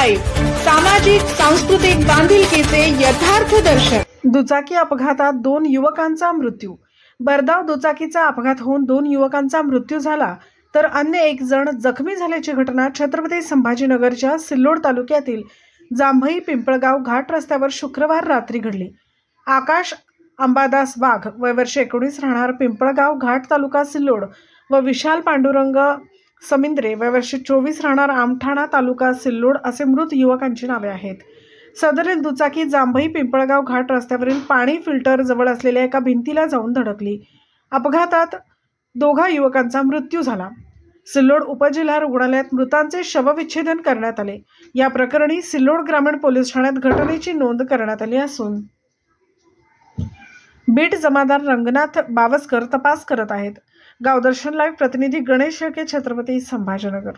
Live, सामाजिक सांस्कृतिक बांधिलकीचे यथार्थ दर्शन। दुचाकी अपघातात 2 युवकांचा मृत्यू। बर्दाव दुचाकीचा अपघात होऊन 2 युवकांचा मृत्यू झाला तर अन्य 1 जण जखमी झाल्याची घटना छत्रपती संभाजीनगरच्या सिल्लोड तालुक्यातील जांभई पिंपळगाव घाट रस्त्यावर शुक्रवार रात्री घडली। आकाश अंबादास वाघ वय वर्ष 19 राहणार पिंपळगाव घाट तालुका सिल्लोड व विशाल पांडुरंग समिंद्रे वय वर्ष 24 राहणार आमठाणा तालुका सिल्लोड असे मृत युवकांची नावे आहेत। सदरील दुचाकी जांभई पिंपळगाव घाट रस्त्यावरील पाणी फिल्टर जवळ असलेल्या एका भिंतीला जाऊन धडकली। अपघातात 2 युवकांचा मृत्यू झाला। सिल्लोड उपजिल्हा रुग्णालयात मृतांचे शवविच्छेदन करण्यात आले। या प्रकरणी सिल्लोड ग्रामीण पोलीस ठाण्यात घटनेची नोंद करण्यात आली असून बीट जमादार रंगनाथ बावस्कर तपास करत आहेत। गावदर्शन लाईव्ह प्रतिनिधी गणेश शेळके, छत्रपती संभाजीनगर।